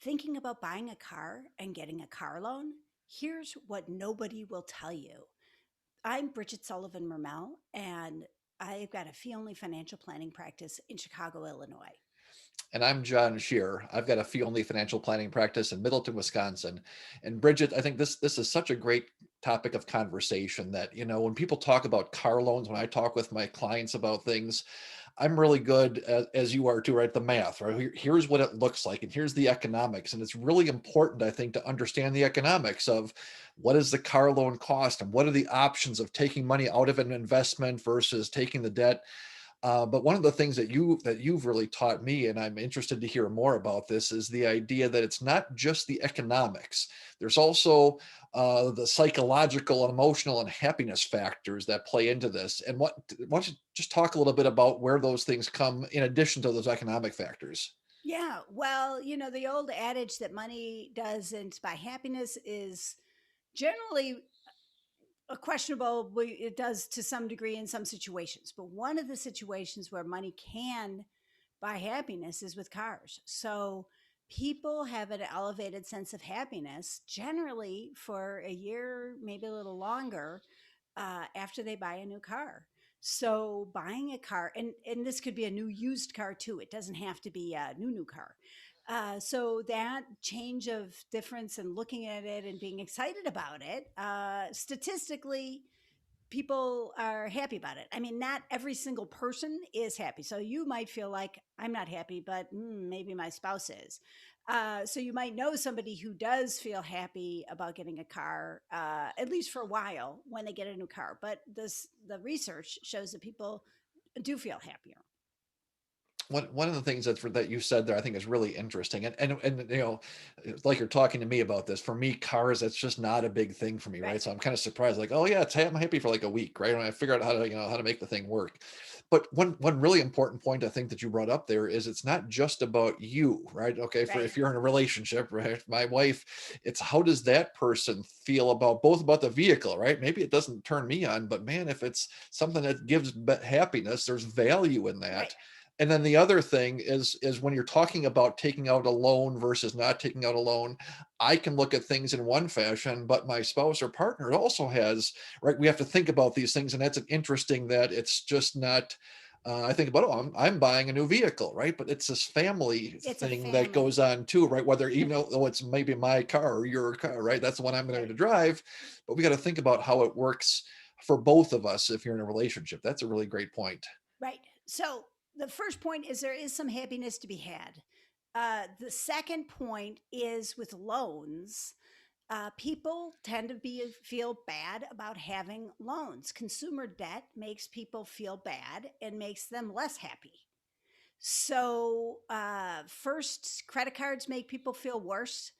Thinking about buying a car and getting a car loan? Here's what nobody will tell you. I'm Bridget Sullivan Mermel, and I've got a fee only financial planning practice in Chicago, Illinois. And I'm John Scherer. I've got a fee only financial planning practice in Middleton, Wisconsin. And Bridget, I think this is such a great topic of conversation that, when people talk about car loans, when I talk with my clients about things, I'm really good as you are too, right? The math, right? Here's what it looks like, and here's the economics. And it's really important, I think, to understand the economics of what is the car loan cost and what are the options of taking money out of an investment versus taking the debt. But one of the things that you've really taught me, and I'm interested to hear more about this, is the idea that it's not just the economics. There's also the psychological and emotional and happiness factors that play into this. And why don't you just talk a little bit about where those things come in addition to those economic factors? Yeah, well, the old adage that money doesn't buy happiness is generally a questionable. It does to some degree in some situations, but one of the situations where money can buy happiness is with cars. So people have an elevated sense of happiness generally for a year, maybe a little longer, after they buy a new car. So buying a car, and this could be a new used car too. It doesn't have to be a new car. So that change of difference and looking at it and being excited about it, statistically, people are happy about it. I mean, not every single person is happy. So you might feel like I'm not happy, but maybe my spouse is. So you might know somebody who does feel happy about getting a car, at least for a while when they get a new car. But the research shows that people do feel happier. One of the things that you said there, I think is really interesting, and like you're talking to me about this. For me, cars, that's just not a big thing for me, right? Right. So I'm kind of surprised, like, oh yeah, I'm happy for like a week, right? And I figure out how to make the thing work. But one really important point I think that you brought up there is it's not just about you, right? Okay, for Right. if you're in a relationship, right? My wife, it's how does that person feel about both about the vehicle, right? Maybe it doesn't turn me on, but man, if it's something that gives happiness, there's value in Right. that. And then the other thing is when you're talking about taking out a loan versus not taking out a loan, I can look at things in one fashion, but my spouse or partner also has, right? We have to think about these things, and that's an interesting that it's just not. I think about, oh, I'm buying a new vehicle, right? But it's this family It's a thing that goes family. on too, right? Whether even though it's maybe my car or your car, right? That's the one I'm going Right. to drive, but we got to think about how it works for both of us if you're in a relationship. That's a really great point. Right. So the first point is there is some happiness to be had. The second point is with loans. People tend to feel bad about having loans. Consumer debt makes people feel bad and makes them less happy. So, first, credit cards make people feel worse.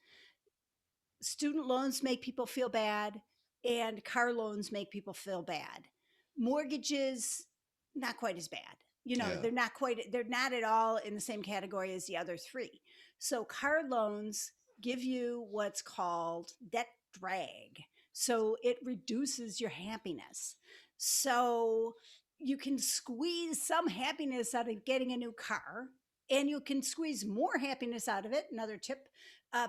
Student loans make people feel bad, and car loans make people feel bad. Mortgages, not quite as bad. Yeah. They're not at all in the same category as the other three. So car loans give you what's called debt drag. So it reduces your happiness. So you can squeeze some happiness out of getting a new car, and you can squeeze more happiness out of it. Another tip,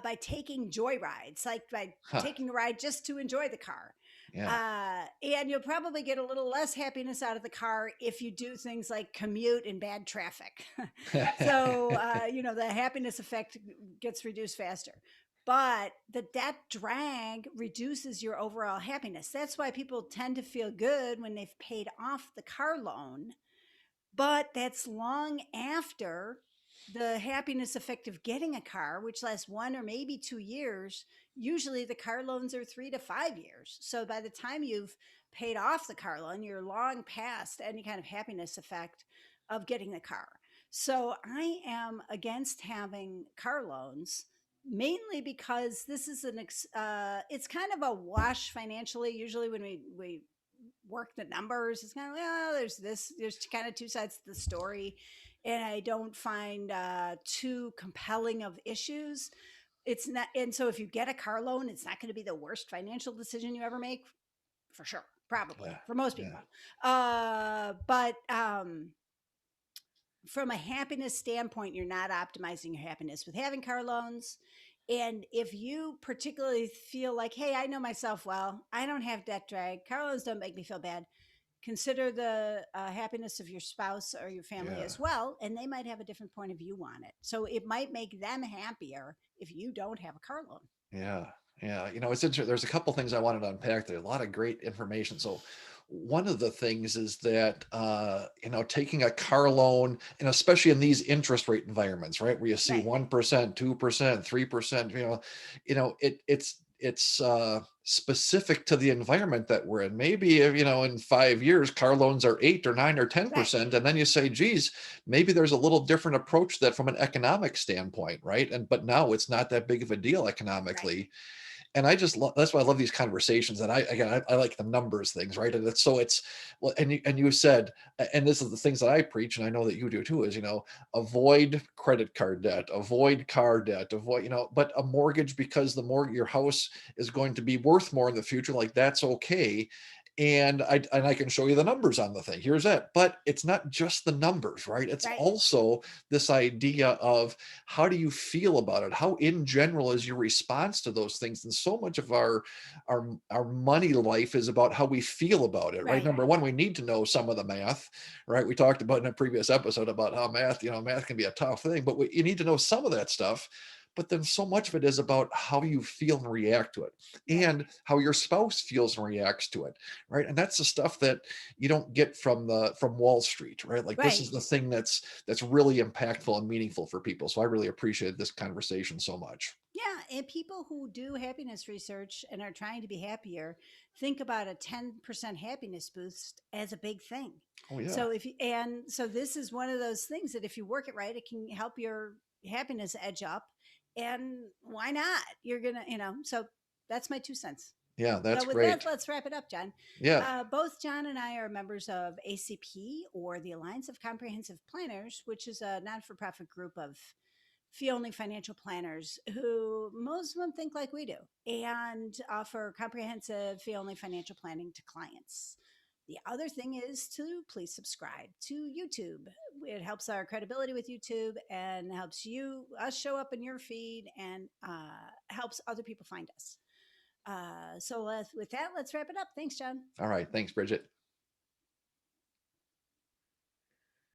by taking joy rides, like by Huh. taking a ride just to enjoy the car. Yeah. And you'll probably get a little less happiness out of the car if you do things like commute in bad traffic. So, the happiness effect gets reduced faster. But the debt drag reduces your overall happiness. That's why people tend to feel good when they've paid off the car loan, but that's long after the happiness effect of getting a car, which lasts 1 or maybe 2 years. Usually the car loans are 3 to 5 years. So by the time you've paid off the car loan, you're long past any kind of happiness effect of getting the car. So I am against having car loans, mainly because this is it's kind of a wash financially. Usually when we work the numbers, it's kind of, well, there's kind of two sides to the story, and I don't find too compelling of issues. It's not, and so if you get a car loan, it's not going to be the worst financial decision you ever make, for sure, Yeah. probably for most Yeah. people. But from a happiness standpoint, you're not optimizing your happiness with having car loans. And if you particularly feel like, hey, I know myself well, I don't have debt drag, car loans don't make me feel bad, consider the happiness of your spouse or your family Yeah. as well. And they might have a different point of view on it. So it might make them happier if you don't have a car loan. Yeah, yeah. It's interesting. There's a couple things I wanted to unpack there. A lot of great information. So, one of the things is that taking a car loan, and especially in these interest rate environments, right, where you see Right. 1%, 2%, 3%, it's specific to the environment that we're in. Maybe in 5 years, car loans are 8 or 9 or ten Right. percent, and then you say, "Geez, maybe there's a little different approach to that from an economic standpoint, right?" But now it's not that big of a deal Right. economically. And I just love, that's why I love these conversations. And I like the numbers things, right? And it's well, and you said, and this is the things that I preach, and I know that you do too, is avoid credit card debt, avoid car debt, avoid but a mortgage, because your house is going to be worth more in the future, like that's okay. And I can show you the numbers on the thing. Here's that. But it's not just the numbers, right? It's Right. also this idea of how do you feel about it? How in general is your response to those things? And so much of our money life is about how we feel about it, right? Right. Number one, we need to know some of the math, right? We talked about in a previous episode about how math can be a tough thing, but you need to know some of that stuff. But then so much of it is about how you feel and react to it, Right. and how your spouse feels and reacts to it, right? And that's the stuff that you don't get from Wall Street, right? Like, this Right. is the thing that's really impactful and meaningful for people. So I really appreciate this conversation so much. Yeah, and people who do happiness research and are trying to be happier think about a 10% happiness boost as a big thing. Oh yeah. So so this is one of those things that if you work it right, it can help your happiness edge up. And why not? You're going to, so that's my 2 cents. Yeah, So that's with that, great. let's wrap it up, John. Yeah. Both John and I are members of ACP, or the Alliance of Comprehensive Planners, which is a non-for-profit group of fee only financial planners who most of them think like we do and offer comprehensive fee only financial planning to clients. The other thing is to please subscribe to YouTube. It helps our credibility with YouTube and helps us show up in your feed, and helps other people find us. With that, let's wrap it up. Thanks, John. All right. Thanks, Bridget.